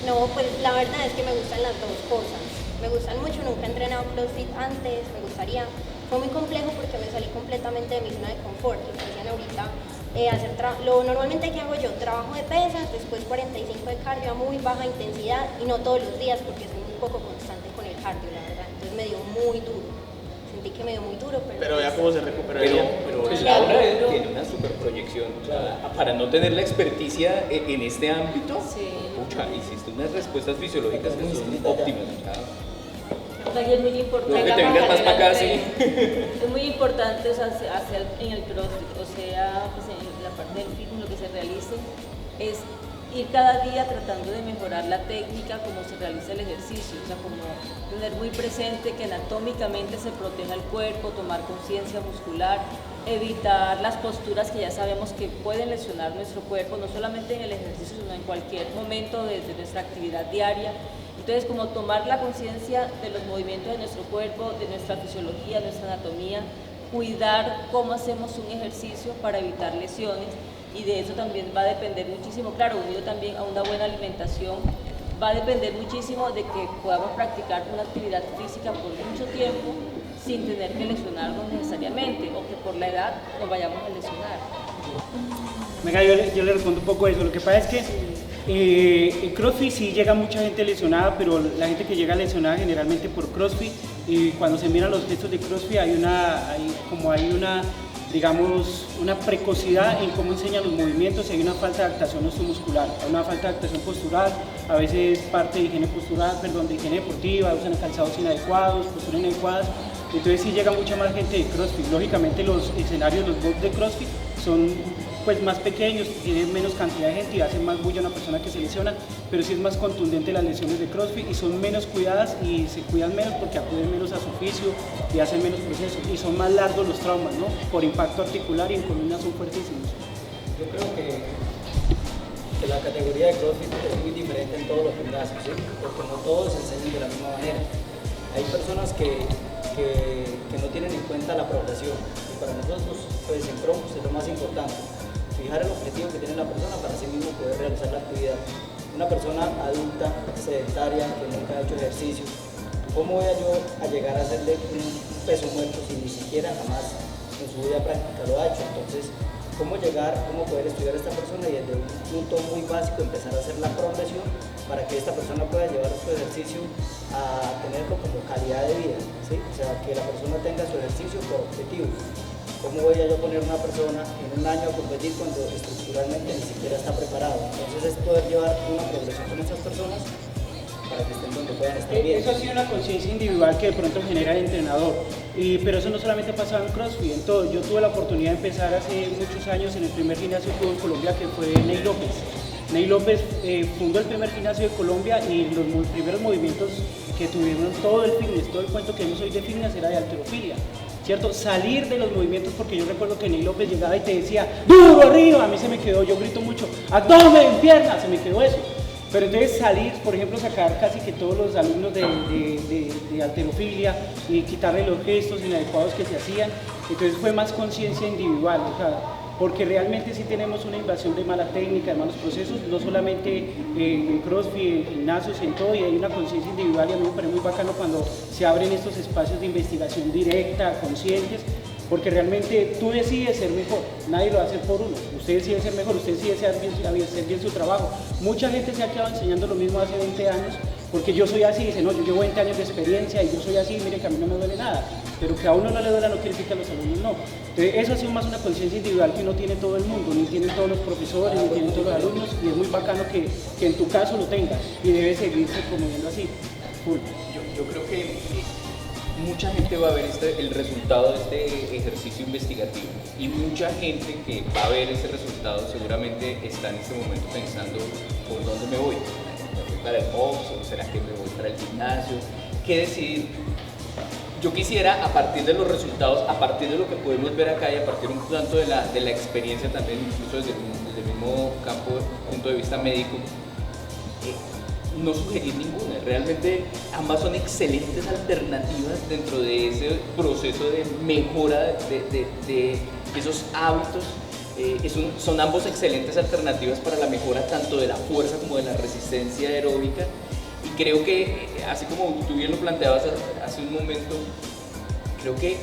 No, pues la verdad es que me gustan las dos cosas. Me gustan mucho, nunca he entrenado CrossFit antes, me gustaría, Fue muy complejo porque me salí completamente de mi zona de confort, lo que decían ahorita. Normalmente que hago yo, trabajo de pesas, después 45 de cardio a muy baja intensidad y no todos los días porque soy muy poco constante con el cardio, la verdad. Entonces me dio muy duro, sentí que me dio muy duro, pero vea cómo se recupera. Pero Laura tiene una super proyección, o sea, para no tener la experticia en este ámbito, pucha, hiciste unas respuestas fisiológicas que son óptimas. Es muy importante. Creo que te vengas más para acá, sí. Es muy importante, o sea, hacer en el CrossFit, o sea, pues en la parte del fitness, lo que se realice, es ir cada día tratando de mejorar la técnica, como se realiza el ejercicio, o sea, como tener muy presente que anatómicamente se proteja el cuerpo, tomar conciencia muscular, evitar las posturas que ya sabemos que pueden lesionar nuestro cuerpo, no solamente en el ejercicio, sino en cualquier momento de nuestra actividad diaria. Entonces, como tomar la conciencia de los movimientos de nuestro cuerpo, de nuestra fisiología, de nuestra anatomía, cuidar cómo hacemos un ejercicio para evitar lesiones, y de eso también va a depender muchísimo, claro, unido también a una buena alimentación, va a depender muchísimo de que podamos practicar una actividad física por mucho tiempo sin tener que lesionarnos necesariamente, o que por la edad nos vayamos a lesionar. Venga, yo le respondo un poco eso. Lo que pasa es que en CrossFit sí llega mucha gente lesionada, pero la gente que llega lesionada generalmente por CrossFit, y cuando se miran los textos de CrossFit hay una digamos, una precocidad en cómo enseñan los movimientos, y hay una falta de adaptación osteomuscular, hay una falta de adaptación postural, a veces parte de higiene postural, de higiene deportiva, usan calzados inadecuados, posturas inadecuadas. Entonces sí llega mucha más gente de CrossFit. Lógicamente los escenarios, los box de CrossFit son pues más pequeños, tienen menos cantidad de gente y hacen más bulla a una persona que se lesiona, pero sí es más contundente las lesiones de CrossFit y son menos cuidadas y se cuidan menos porque acuden menos a su oficio y hacen menos procesos, y son más largos los traumas, ¿no? Por impacto articular, y en columna son fuertísimos. Yo creo que la categoría de CrossFit es muy diferente en todos los gimnasios, ¿sí? Porque no todos se enseñan de la misma manera. Hay personas que no tienen en cuenta la progresión, y para nosotros pues en Cromos es lo más importante, fijar el objetivo que tiene la persona para sí mismo poder realizar la actividad. Una persona adulta, sedentaria, que nunca ha hecho ejercicio, ¿cómo voy yo a llegar a hacerle un peso muerto si ni siquiera jamás en su vida práctica lo ha hecho? Entonces, ¿cómo poder estudiar a esta persona y desde un punto muy básico empezar a hacer la progresión para que esta persona pueda llevar su ejercicio a tenerlo como calidad de vida, ¿sí? O sea, que la persona tenga su ejercicio por objetivo. ¿Cómo voy a yo poner una persona en un año a competir cuando estructuralmente ni siquiera está preparado? Entonces es poder llevar una progresión con esas personas para que estén donde puedan estar bien. Eso ha sido una conciencia individual que de pronto genera el entrenador, pero eso no solamente ha pasado en CrossFit, en todo. Yo tuve la oportunidad de empezar hace muchos años en el primer gimnasio que hubo en Colombia, que fue Ney López. Ney López fundó el primer gimnasio de Colombia, y los primeros movimientos que tuvieron, todo el fitness, todo el cuento que hemos hoy de fitness era de halterofilia, ¿cierto? Salir de los movimientos, porque yo recuerdo que Ney López llegaba y te decía ¡duro arriba! A mí se me quedó, yo grito mucho, ¡abdomen, piernas! Se me quedó eso. Pero entonces salir, por ejemplo, sacar casi que todos los alumnos de halterofilia y quitarle los gestos inadecuados que se hacían, entonces fue más conciencia individual, o sea, porque realmente sí tenemos una invasión de mala técnica, de malos procesos, no solamente en CrossFit, en gimnasios y en todo, y hay una conciencia individual, y a mí me parece muy bacano cuando se abren estos espacios de investigación directa, conscientes, porque realmente tú decides ser mejor, nadie lo va a hacer por uno, usted decide ser mejor, usted decide hacer bien su trabajo. Mucha gente se ha quedado enseñando lo mismo hace 20 años, porque yo soy así, dice, no, yo llevo 20 años de experiencia y yo soy así, mire que a mí no me duele nada, pero que a uno no le duele no quiere decir que a los alumnos no. Entonces eso ha sido más una conciencia individual que no tiene todo el mundo, ni tienen todos los profesores, ni tienen todos los alumnos, y es muy bacano que en tu caso lo tengas, y debe seguirse promoviendo así. Cool. Yo creo que mucha gente va a ver el resultado de este ejercicio investigativo, y mucha gente que va a ver ese resultado seguramente está en este momento pensando, ¿por dónde me voy? ¿Me voy para el box o será que me voy para el gimnasio? ¿Qué decidir? Yo quisiera, a partir de los resultados, a partir de lo que podemos ver acá y a partir un tanto de la experiencia también, incluso desde el mismo punto de vista médico, no sugerir ninguna. Realmente ambas son excelentes alternativas dentro de ese proceso de mejora de esos hábitos. Son ambos excelentes alternativas para la mejora tanto de la fuerza como de la resistencia aeróbica, y creo que, así como tú bien lo planteabas hace un momento, creo que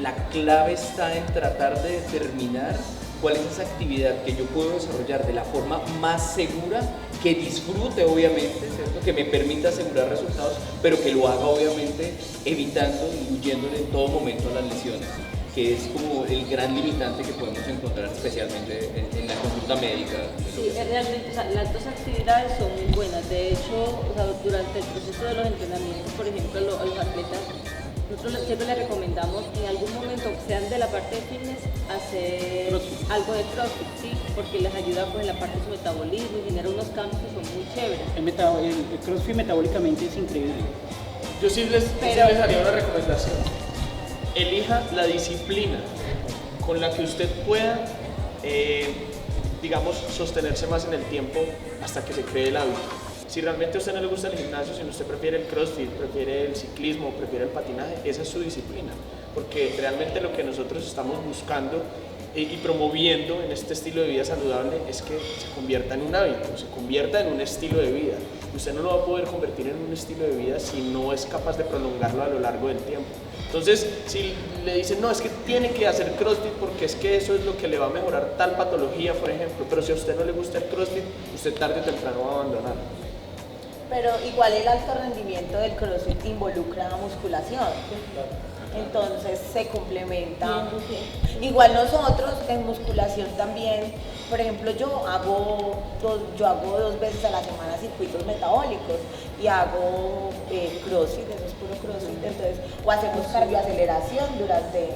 la clave está en tratar de determinar cuál es esa actividad que yo puedo desarrollar de la forma más segura, que disfrute obviamente, ¿cierto? Que me permita asegurar resultados, pero que lo haga obviamente evitando y huyéndole en todo momento a las lesiones, que es como el gran limitante que podemos encontrar especialmente en la consulta médica. Sí, realmente, o sea, las dos actividades son muy buenas. De hecho, o sea, durante el proceso de los entrenamientos, por ejemplo, a los atletas, nosotros siempre les recomendamos en algún momento, sean de la parte de fitness, hacer algo de CrossFit, ¿sí? Porque les ayuda pues, en la parte de su metabolismo y genera unos cambios que son muy chéveres. El CrossFit metabólicamente es increíble. Yo sí les haría una recomendación. Elija la disciplina con la que usted pueda, digamos, sostenerse más en el tiempo hasta que se cree el hábito. Si realmente a usted no le gusta el gimnasio, si usted prefiere el CrossFit, prefiere el ciclismo, prefiere el patinaje, esa es su disciplina. Porque realmente lo que nosotros estamos buscando y promoviendo en este estilo de vida saludable es que se convierta en un hábito, se convierta en un estilo de vida. Usted no lo va a poder convertir en un estilo de vida si no es capaz de prolongarlo a lo largo del tiempo. Entonces, si le dicen, no, es que tiene que hacer CrossFit porque es que eso es lo que le va a mejorar tal patología, por ejemplo, pero si a usted no le gusta el CrossFit, usted tarde o temprano va a abandonar. Pero igual el alto rendimiento del CrossFit involucra musculación. Entonces se complementa. Igual nosotros en musculación también, por ejemplo, yo hago 2 veces a la semana circuitos metabólicos y hago CrossFit, eso es puro CrossFit, entonces, o hacemos cardioaceleración durante.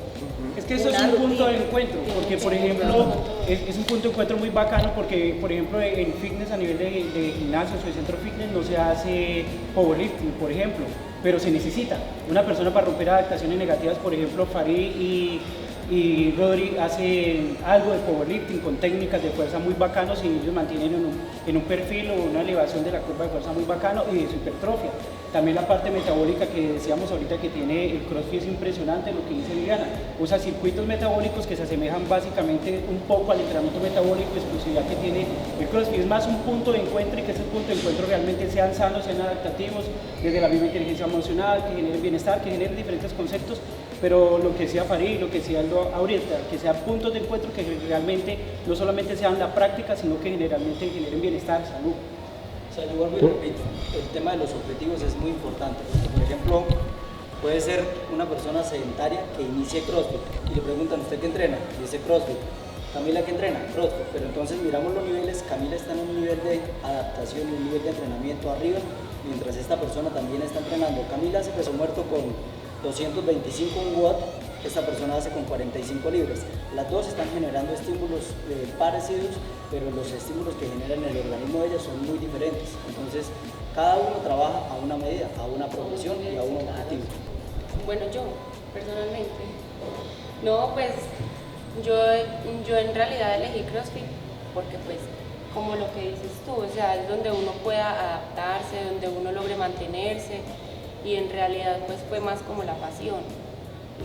Es que eso es un punto de encuentro, porque por ejemplo, es un punto de encuentro muy bacano porque, por ejemplo, en fitness a nivel de gimnasios o de centro fitness no se hace powerlifting, por ejemplo, pero se necesita una persona para romper adaptaciones negativas. Por ejemplo, Farid y Rodri hacen algo de powerlifting con técnicas de fuerza muy bacanos y ellos mantienen en un perfil o una elevación de la curva de fuerza muy bacano y de su hipertrofia. También la parte metabólica que decíamos ahorita que tiene el CrossFit es impresionante, lo que dice Liliana. Usa circuitos metabólicos que se asemejan básicamente un poco al entrenamiento metabólico, exclusividad que tiene el CrossFit. Es más un punto de encuentro y que ese punto de encuentro realmente sean sanos, sean adaptativos, desde la misma inteligencia emocional, que generen bienestar, que generen diferentes conceptos, pero lo que decía Farid, lo que decía Aldo ahorita, que sean puntos de encuentro que realmente no solamente sean la práctica, sino que generalmente generen bienestar, salud. O sea, yo vuelvo y repito, el tema de los objetivos es muy importante. Por ejemplo, puede ser una persona sedentaria que inicie CrossFit y le preguntan, ¿usted qué entrena? Y dice CrossFit. Camila, ¿qué entrena? CrossFit. Pero entonces miramos los niveles, Camila está en un nivel de adaptación y un nivel de entrenamiento arriba, mientras esta persona también está entrenando. Camila hace peso muerto con 225 watts, esta persona hace con 45 libras. Las dos están generando estímulos parecidos, pero los estímulos que generan en el organismo de ellas son muy diferentes. Entonces, cada uno trabaja a una medida, a una progresión y a un objetivo. Bueno, yo, personalmente, no, pues, yo en realidad elegí CrossFit porque, pues, como lo que dices tú, o sea, es donde uno pueda adaptarse, donde uno logre mantenerse, y en realidad, pues, fue más como la pasión.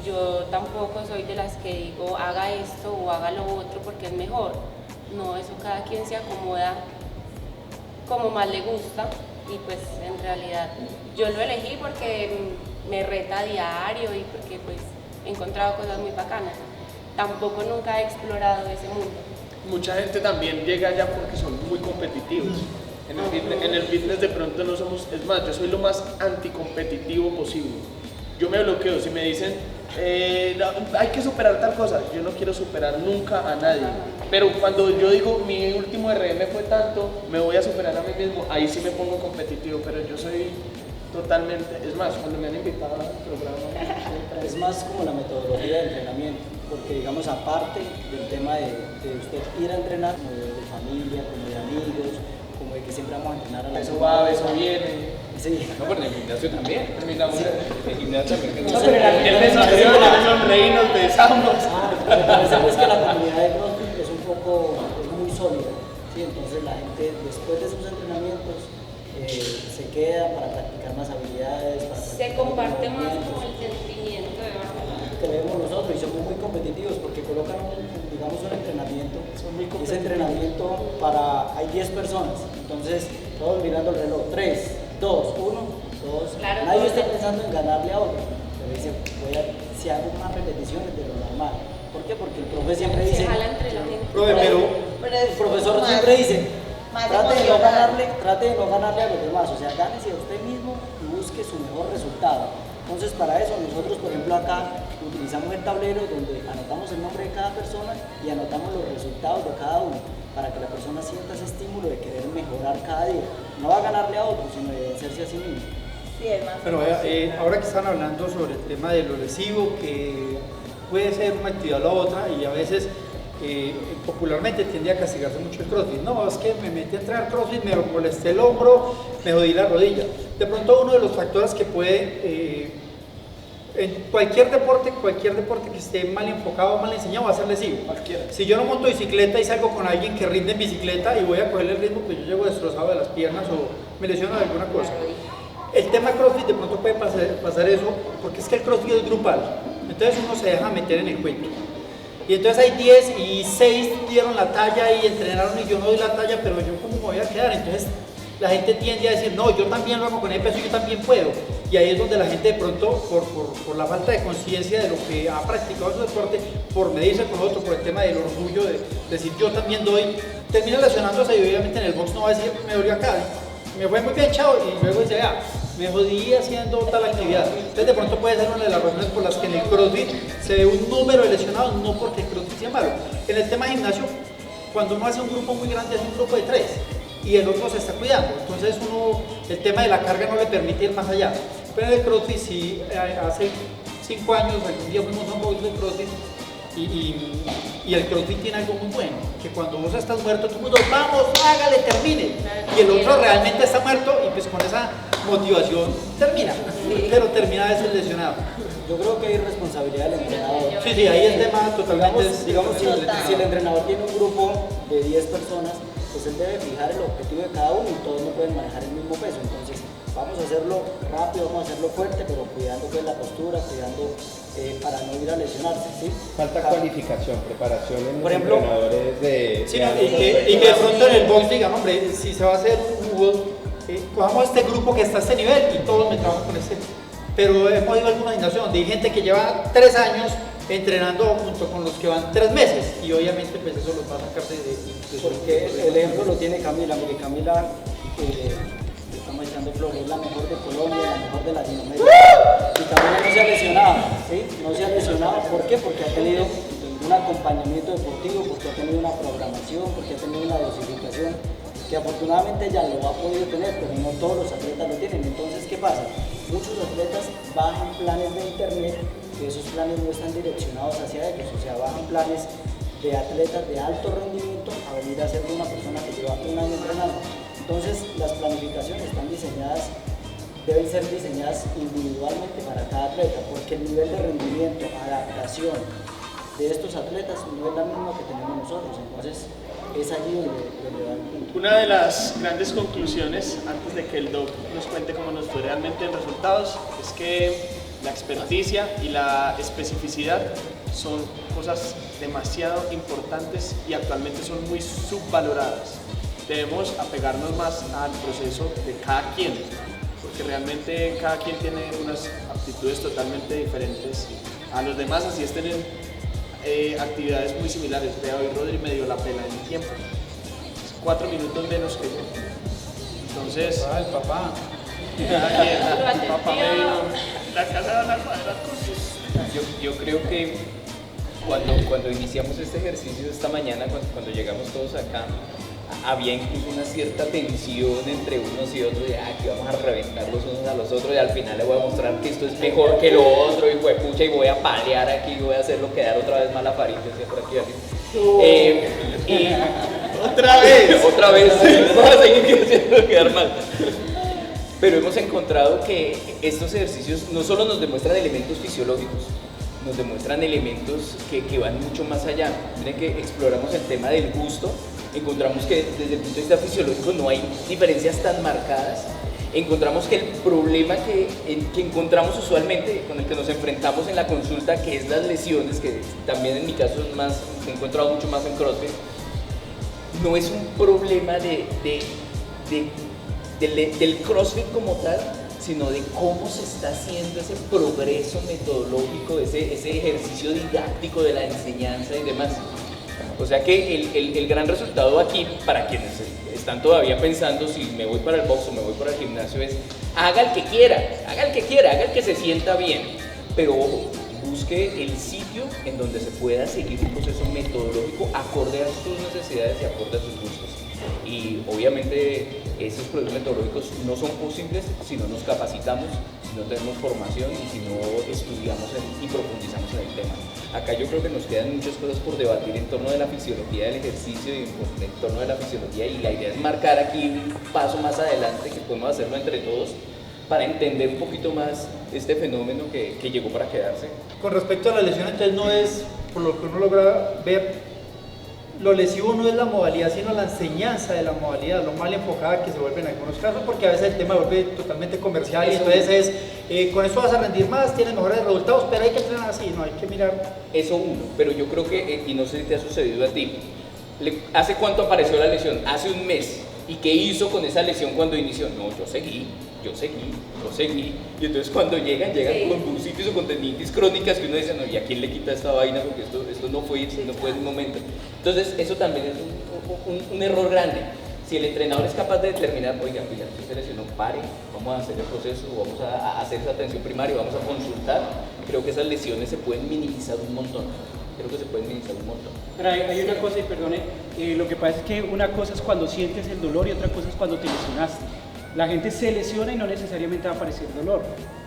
Yo tampoco soy de las que digo haga esto o haga lo otro porque es mejor. No, eso cada quien se acomoda como más le gusta y pues en realidad yo lo elegí porque me reta a diario y porque pues he encontrado cosas muy bacanas. Tampoco nunca he explorado ese mundo. Mucha gente también llega allá porque son muy competitivos. En el fitness de pronto no somos, es más, yo soy lo más anticompetitivo posible. Yo me bloqueo, si me dicen hay que superar tal cosa, yo no quiero superar nunca a nadie. Pero cuando yo digo mi último RM fue tanto, me voy a superar a mí mismo, ahí sí me pongo competitivo, pero yo soy totalmente, es más, cuando me han invitado al programa. Es más como la metodología de entrenamiento, porque digamos aparte del tema de usted ir a entrenar, como de familia, como de amigos, como de que siempre vamos a entrenar a la eso va, eso viene. Sí. No, pero en el gimnasio también. Terminamos el gimnasio también. No, pero el mes anterior nos sonreí, nos besamos. Me parece pues que la comunidad de CrossFit es un poco, es muy sólida, ¿sí? Entonces la gente después de sus entrenamientos se queda para practicar más habilidades. Se comparte más como el sentimiento de que vemos nosotros y somos muy competitivos porque colocan digamos un entrenamiento y ese entrenamiento hay 10 personas, entonces todos mirando el reloj, 3, 2, 1, 2, claro, nadie está pensando en ganarle a otro, pero dice si hago más repeticiones de lo normal. ¿Por qué? Porque el profe siempre dice, Se jala entre la gente. profe, pero el profesor siempre dice, trate de no ganarle a los demás, o sea, gánese a usted mismo y busque su mejor resultado. Entonces, para eso nosotros, por ejemplo, acá utilizamos el tablero donde anotamos el nombre de cada persona y anotamos los resultados de cada uno, para que la persona sienta ese estímulo de querer mejorar cada día. No va a ganarle a otro, sino de vencerse a sí mismo. Sí, es más. Pero ahora que están hablando sobre el tema de lo lesivo, que puede ser una actividad o la otra, y a veces popularmente tiende a castigarse mucho el CrossFit. No, es que me metí a entrenar CrossFit, me molesté el hombro, me jodí la rodilla. De pronto uno de los factores que puede, en cualquier deporte que esté mal enfocado o mal enseñado va a ser lesivo. Si yo no monto bicicleta y salgo con alguien que rinde en bicicleta y voy a cogerle el ritmo, pues yo llego destrozado de las piernas o me lesiono de alguna cosa. El tema CrossFit de pronto puede pasar eso, porque es que el CrossFit es grupal, entonces uno se deja meter en el cuento. Y entonces hay 10 y 6 dieron la talla y entrenaron y yo no doy la talla, pero yo cómo me voy a quedar. Entonces la gente tiende a decir, no, yo también lo hago con el peso, yo también puedo. Y ahí es donde la gente de pronto, por la falta de conciencia de lo que ha practicado su deporte, por medirse con otro, por el tema del orgullo de decir yo también doy, termina lesionándose y obviamente en el box no va a decir, me dolió acá, me fue muy bien, chao, y luego dice, me jodí haciendo tal actividad. Entonces de pronto puede ser una de las razones por las que en el CrossFit se ve un número de lesionados, no porque el CrossFit sea malo. En el tema gimnasio, cuando uno hace un grupo muy grande, es un grupo de 3 y el otro se está cuidando. Entonces el tema de la carga no le permite ir más allá. Pero en el CrossFit sí, hace 5 años, algún día fuimos a un box de CrossFit y el CrossFit tiene algo muy bueno, que cuando vos estás muerto, todo el mundo, vamos, hágale, termine. Y el otro realmente está muerto y pues con esa motivación termina, pero termina de ser lesionado. Yo creo que hay responsabilidad del entrenador. Sí, ahí el tema totalmente digamos si el entrenador tiene un grupo de 10 personas, pues él debe fijar el objetivo de cada uno y todos no pueden manejar el mismo peso. Entonces vamos a hacerlo rápido, vamos a hacerlo fuerte, pero cuidando pues la postura, cuidando para no ir a lesionarse, ¿sí? Falta cualificación, preparación en por los ejemplo, entrenadores de... Sí, y que de pronto en el box digan, hombre, si se va a hacer un jugo, cojamos este grupo que está a este nivel y todos me trabajan con este. Pero hemos ido a alguna gimnasio donde hay gente que lleva 3 años entrenando junto con los que van 3 meses y obviamente pues eso los va a sacar de porque el ejemplo lo tiene Camila. Mire, Camila, le estamos echando flores, es la mejor de Colombia, la mejor de Latinoamérica. Y Camila no se ha lesionado, ¿sí? No se ha lesionado, ¿por qué? Porque ha tenido un acompañamiento deportivo, porque ha tenido una programación, porque ha tenido una dosificación, que afortunadamente ella lo ha podido tener, pero no todos los atletas lo tienen. Entonces, ¿qué pasa? Muchos atletas bajan planes de internet, que esos planes no están direccionados hacia ellos, o sea, bajan planes de atletas de alto rendimiento a venir a ser una persona que lleva un año entrenando. Entonces, las planificaciones deben ser diseñadas individualmente para cada atleta, porque el nivel de rendimiento, adaptación de estos atletas no es la misma que tenemos nosotros. Entonces, es allí donde va el punto. Una de las grandes conclusiones, antes de que el doc nos cuente cómo nos fue realmente en resultados, es que la experticia y la especificidad son cosas demasiado importantes y actualmente son muy subvaloradas. Debemos apegarnos más al proceso de cada quien, porque realmente cada quien tiene unas aptitudes totalmente diferentes a los demás, así es tener actividades muy similares. De hoy Rodri me dio la pela en el tiempo, 4 minutos menos que yo. Entonces, el papá. El papá me vino la casa de la cuadra. Yo creo que cuando iniciamos este ejercicio esta mañana, cuando llegamos todos acá, había incluso una cierta tensión entre unos y otros, de que vamos a reventar los unos a los otros y al final le voy a mostrar que esto es mejor que lo otro y pucha, y voy a palear aquí y voy a hacerlo quedar otra vez mal a Farid, decía por aquí alguien. Otra vez, vamos a seguir haciendo quedar mal. Pero hemos encontrado que estos ejercicios no solo nos demuestran elementos fisiológicos, nos demuestran elementos que van mucho más allá. Miren que exploramos el tema del gusto, encontramos que desde el punto de vista fisiológico no hay diferencias tan marcadas. Encontramos que el problema que encontramos usualmente, con el que nos enfrentamos en la consulta, que es las lesiones, que también en mi caso es más, he encontrado mucho más en CrossFit, no es un problema del CrossFit como tal, sino de cómo se está haciendo ese progreso metodológico, ese ejercicio didáctico de la enseñanza y demás. O sea que el gran resultado aquí, para quienes están todavía pensando si me voy para el box o me voy para el gimnasio, es haga el que quiera, haga el que se sienta bien, pero ojo, busque el sitio en donde se pueda seguir un proceso metodológico acorde a sus necesidades y acorde a sus gustos. Y obviamente esos procesos metodológicos no son posibles si no nos capacitamos, si no tenemos formación y si no estudiamos y profundizamos en el tema. Acá yo creo que nos quedan muchas cosas por debatir en torno de la fisiología del ejercicio y en torno de la fisiología, y la idea es marcar aquí un paso más adelante que podemos hacerlo entre todos para entender un poquito más este fenómeno que llegó para quedarse. Con respecto a la lesión, entonces no es, por lo que uno logra ver, lo lesivo no es la modalidad, sino la enseñanza de la modalidad, lo mal enfocada que se vuelve en algunos casos, porque a veces el tema se vuelve totalmente comercial y entonces es, con eso vas a rendir más, tienes mejores resultados, pero hay que entrenar así, no hay que mirar. Eso uno, pero yo creo que, y no sé si te ha sucedido a ti, ¿hace cuánto apareció la lesión? Hace un mes. ¿Y qué hizo con esa lesión cuando inició? No, yo seguí. Y entonces cuando llegan con bursitis o con tendinitis crónicas que uno dice, no, ¿y a quién le quita esta vaina? Porque esto no fue en un momento. Entonces eso también es un error grande. Si el entrenador es capaz de determinar, oiga, si se lesionó, pare, vamos a hacer el proceso, vamos a hacer esa atención primaria, vamos a consultar, creo que esas lesiones se pueden minimizar un montón. Pero hay una cosa, y perdone, lo que pasa es que una cosa es cuando sientes el dolor y otra cosa es cuando te lesionaste. La gente se lesiona y no necesariamente va a aparecer dolor.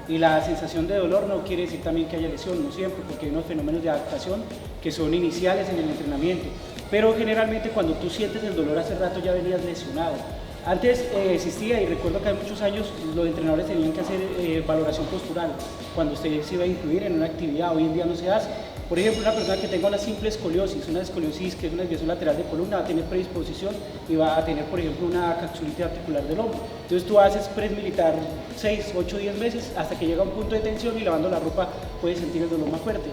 Y la sensación de dolor no quiere decir también que haya lesión, no siempre, porque hay unos fenómenos de adaptación que son iniciales en el entrenamiento. Pero generalmente cuando tú sientes el dolor hace rato ya venías lesionado. Antes existía, y recuerdo que hace muchos años los entrenadores tenían que hacer valoración postural cuando usted se iba a incluir en una actividad. Hoy en día no se hace. Por ejemplo, una persona que tenga una simple escoliosis, una escoliosis que es una desviación lateral de columna, va a tener predisposición y va a tener, por ejemplo, una capsulitis articular del hombro. Entonces tú haces press militar 6, 8, 10 meses hasta que llega a un punto de tensión y lavando la ropa puedes sentir el dolor más fuerte.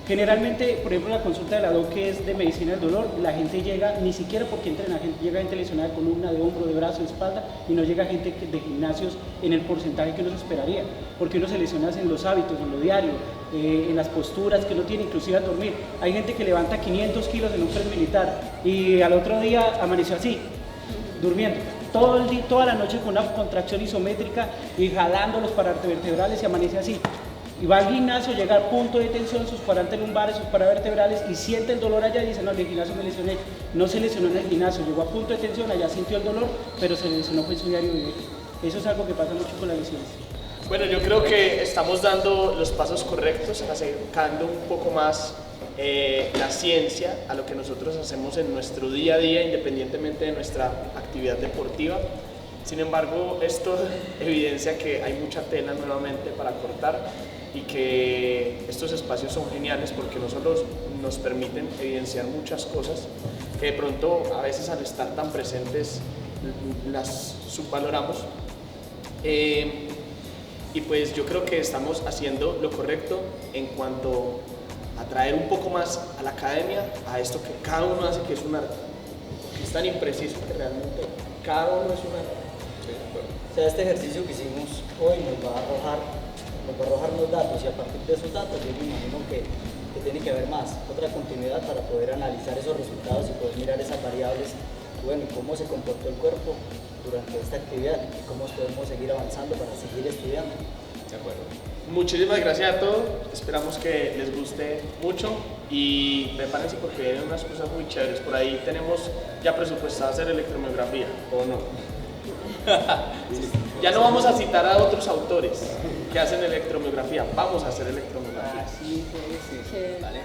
Generalmente, por ejemplo, la consulta de la DOC, que es de medicina del dolor, la gente llega, ni siquiera porque entrena, llega gente lesionada de columna, de hombro, de brazo, de espalda, y no llega gente de gimnasios en el porcentaje que uno se esperaría, porque uno se lesiona en los hábitos, en lo diario, en las posturas que uno tiene, inclusive al dormir. Hay gente que levanta 500 kilos en un press militar y al otro día amaneció así, durmiendo. Todo el día, toda la noche con una contracción isométrica y jalando los paravertebrales y amanece así. Y va al gimnasio, llega al punto de tensión, sus cuadrantes lumbares, sus paravertebrales, y siente el dolor allá y dice, no, en el gimnasio me lesioné. No se lesionó en el gimnasio, llegó a punto de tensión, allá sintió el dolor, pero se lesionó en su diario vivir. Eso es algo que pasa mucho con las lesiones. Bueno, yo creo que estamos dando los pasos correctos, acercando un poco más la ciencia a lo que nosotros hacemos en nuestro día a día, independientemente de nuestra actividad deportiva. Sin embargo, esto evidencia que hay mucha tela nuevamente para cortar y que estos espacios son geniales porque no solo nos permiten evidenciar muchas cosas que de pronto a veces al estar tan presentes las subvaloramos. Y pues yo creo que estamos haciendo lo correcto en cuanto a traer un poco más a la academia a esto que cada uno hace, que es un arte, que es tan impreciso que realmente cada uno es un arte. O sea, este ejercicio que hicimos hoy nos va a arrojar los datos, y a partir de esos datos yo me imagino que tiene que haber más, otra continuidad para poder analizar esos resultados y poder mirar esas variables, bueno, y cómo se comportó el cuerpo durante esta actividad y cómo podemos seguir avanzando para seguir estudiando. De acuerdo. Muchísimas gracias a todos, esperamos que les guste mucho y prepárense porque vienen unas cosas muy chéveres. Por ahí tenemos ya presupuestado hacer electromiografía, ¿o no? Ya no vamos a citar a otros autores que hacen electromiografía, vamos a hacer electromiografía. Sí. Vale.